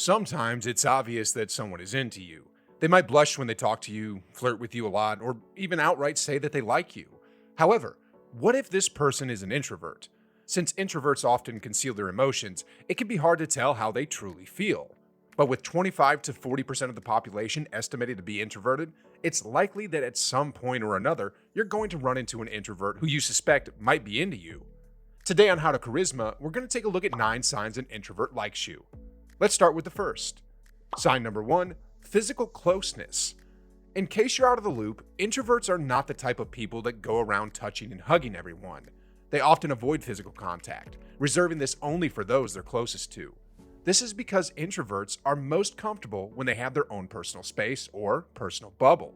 Sometimes it's obvious that someone is into you. They might blush when they talk to you, flirt with you a lot, or even outright say that they like you. However, what if this person is an introvert? Since introverts often conceal their emotions, it can be hard to tell how they truly feel. But with 25 to 40% of the population estimated to be introverted, it's likely that at some point or another, you're going to run into an introvert who you suspect might be into you. Today on How to Charisma, we're going to take a look at 9 signs an introvert likes you. Let's start with the first. Sign number 1, physical closeness. In case you're out of the loop, introverts are not the type of people that go around touching and hugging everyone. They often avoid physical contact, reserving this only for those they're closest to. This is because introverts are most comfortable when they have their own personal space or personal bubble.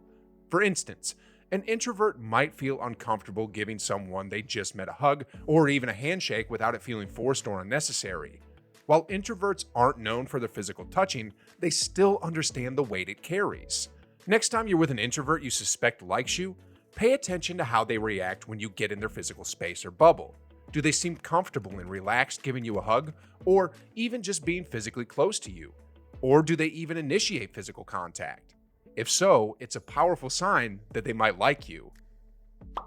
For instance, an introvert might feel uncomfortable giving someone they just met a hug or even a handshake without it feeling forced or unnecessary. While introverts aren't known for their physical touching, they still understand the weight it carries. Next time you're with an introvert you suspect likes you, pay attention to how they react when you get in their physical space or bubble. Do they seem comfortable and relaxed giving you a hug, or even just being physically close to you? Or do they even initiate physical contact? If so, it's a powerful sign that they might like you.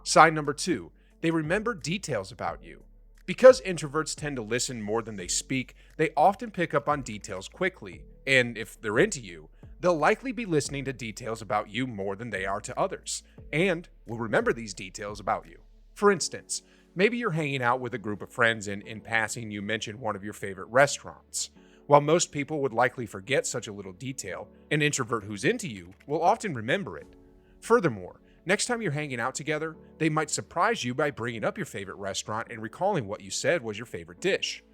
Sign number 2, they remember details about you. Because introverts tend to listen more than they speak, they often pick up on details quickly, and if they're into you, they'll likely be listening to details about you more than they are to others, and will remember these details about you. For instance, maybe you're hanging out with a group of friends and in passing you mention one of your favorite restaurants. While most people would likely forget such a little detail, an introvert who's into you will often remember it. Furthermore, next time you're hanging out together, they might surprise you by bringing up your favorite restaurant and recalling what you said was your favorite dish.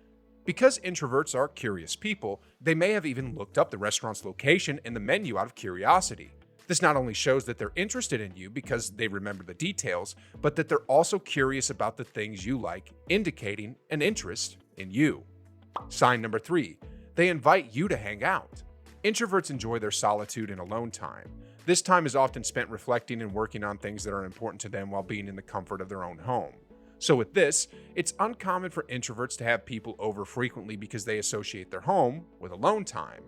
Because introverts are curious people, they may have even looked up the restaurant's location and the menu out of curiosity. This not only shows that they're interested in you because they remember the details, but that they're also curious about the things you like, indicating an interest in you. Sign number 3, they invite you to hang out. Introverts enjoy their solitude and alone time. This time is often spent reflecting and working on things that are important to them while being in the comfort of their own home. So with this, it's uncommon for introverts to have people over frequently because they associate their home with alone time.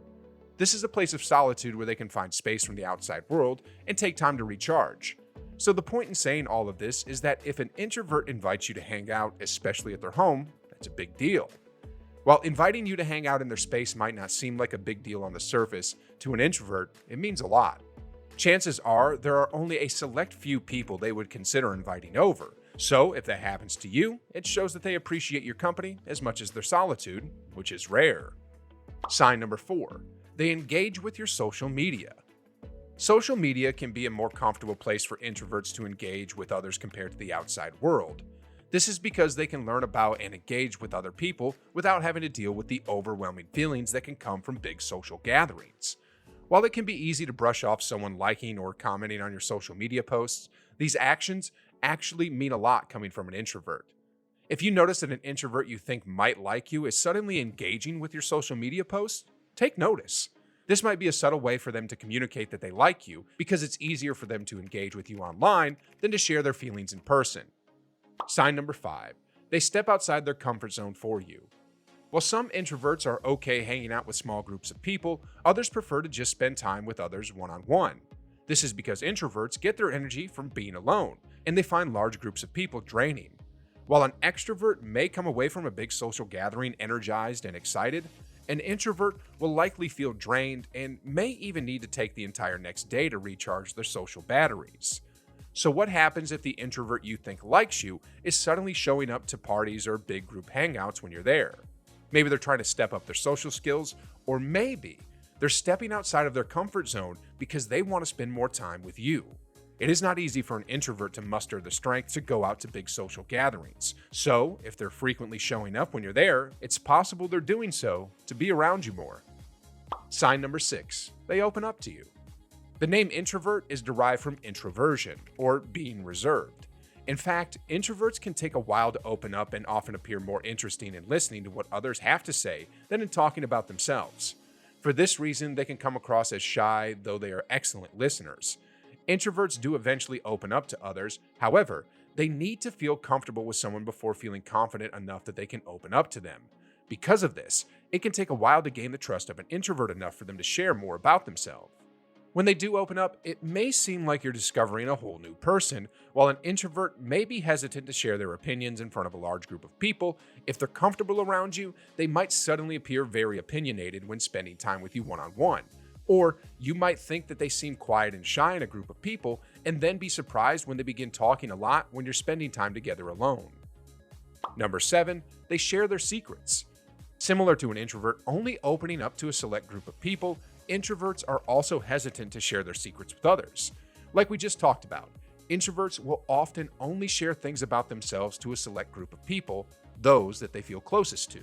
This is a place of solitude where they can find space from the outside world and take time to recharge. So the point in saying all of this is that if an introvert invites you to hang out, especially at their home, that's a big deal. While inviting you to hang out in their space might not seem like a big deal on the surface, to an introvert, it means a lot. Chances are there are only a select few people they would consider inviting over. So if that happens to you, it shows that they appreciate your company as much as their solitude, which is rare. Sign number 4, they engage with your social media. Social media can be a more comfortable place for introverts to engage with others compared to the outside world. This is because they can learn about and engage with other people without having to deal with the overwhelming feelings that can come from big social gatherings. While it can be easy to brush off someone liking or commenting on your social media posts, these actions actually mean a lot coming from an introvert. If you notice that an introvert you think might like you is suddenly engaging with your social media posts, take notice. This might be a subtle way for them to communicate that they like you because it's easier for them to engage with you online than to share their feelings in person. Sign number 5, they step outside their comfort zone for you. While some introverts are okay hanging out with small groups of people, others prefer to just spend time with others one-on-one. This is because introverts get their energy from being alone, and they find large groups of people draining. While an extrovert may come away from a big social gathering energized and excited, an introvert will likely feel drained and may even need to take the entire next day to recharge their social batteries. So what happens if the introvert you think likes you is suddenly showing up to parties or big group hangouts when you're there? Maybe they're trying to step up their social skills, or maybe they're stepping outside of their comfort zone because they want to spend more time with you. It is not easy for an introvert to muster the strength to go out to big social gatherings. So, if they're frequently showing up when you're there, it's possible they're doing so to be around you more. Sign number 6, they open up to you. The name introvert is derived from introversion, or being reserved. In fact, introverts can take a while to open up and often appear more interesting in listening to what others have to say than in talking about themselves. For this reason, they can come across as shy, though they are excellent listeners. Introverts do eventually open up to others. However, they need to feel comfortable with someone before feeling confident enough that they can open up to them. Because of this, it can take a while to gain the trust of an introvert enough for them to share more about themselves. When they do open up, it may seem like you're discovering a whole new person, while an introvert may be hesitant to share their opinions in front of a large group of people. If they're comfortable around you, they might suddenly appear very opinionated when spending time with you one-on-one. Or you might think that they seem quiet and shy in a group of people, and then be surprised when they begin talking a lot when you're spending time together alone. Number 7, they share their secrets. Similar to an introvert only opening up to a select group of people, introverts are also hesitant to share their secrets with others. Like we just talked about, introverts will often only share things about themselves to a select group of people, those that they feel closest to.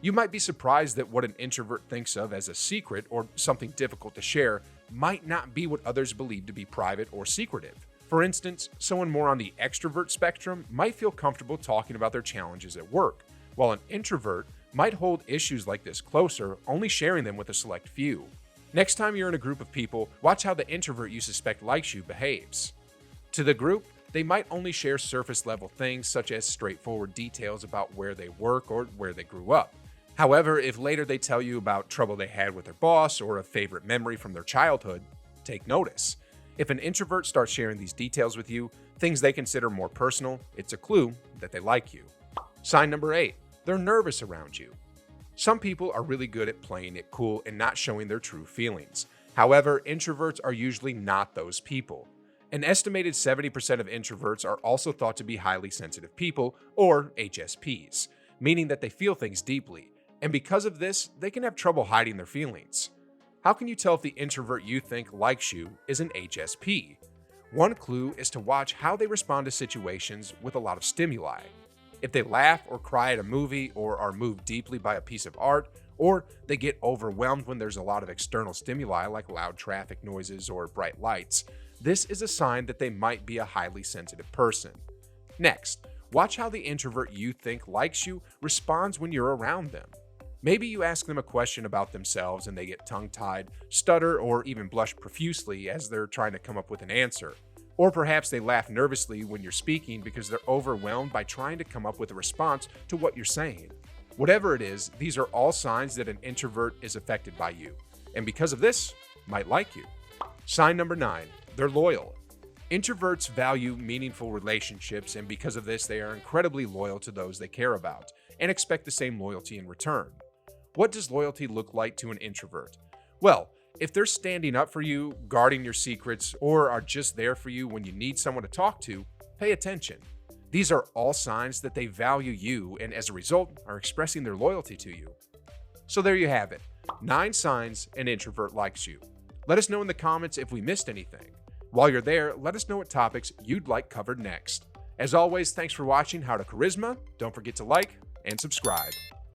You might be surprised that what an introvert thinks of as a secret or something difficult to share might not be what others believe to be private or secretive. For instance, someone more on the extrovert spectrum might feel comfortable talking about their challenges at work, while an introvert might hold issues like this closer, only sharing them with a select few. Next time you're in a group of people, watch how the introvert you suspect likes you behaves. To the group, they might only share surface-level things such as straightforward details about where they work or where they grew up. However, if later they tell you about trouble they had with their boss or a favorite memory from their childhood, take notice. If an introvert starts sharing these details with you, things they consider more personal, it's a clue that they like you. Sign number 8. They're nervous around you. Some people are really good at playing it cool and not showing their true feelings. However, introverts are usually not those people. An estimated 70% of introverts are also thought to be highly sensitive people, or HSPs, meaning that they feel things deeply, and because of this, they can have trouble hiding their feelings. How can you tell if the introvert you think likes you is an HSP? One clue is to watch how they respond to situations with a lot of stimuli. If they laugh or cry at a movie, or are moved deeply by a piece of art, or they get overwhelmed when there's a lot of external stimuli like loud traffic noises or bright lights, this is a sign that they might be a highly sensitive person. Next, watch how the introvert you think likes you responds when you're around them. Maybe you ask them a question about themselves and they get tongue-tied, stutter, or even blush profusely as they're trying to come up with an answer. Or perhaps they laugh nervously when you're speaking because they're overwhelmed by trying to come up with a response to what you're saying. Whatever it is, these are all signs that an introvert is affected by you, and because of this, might like you. Sign number 9, they're loyal. Introverts value meaningful relationships, and because of this, they are incredibly loyal to those they care about and expect the same loyalty in return. What does loyalty look like to an introvert? Well, if they're standing up for you, guarding your secrets, or are just there for you when you need someone to talk to, pay attention. These are all signs that they value you and as a result are expressing their loyalty to you. So there you have it, 9 signs an introvert likes you. Let us know in the comments if we missed anything. While you're there, let us know what topics you'd like covered next. As always, thanks for watching How to Charisma. Don't forget to like and subscribe.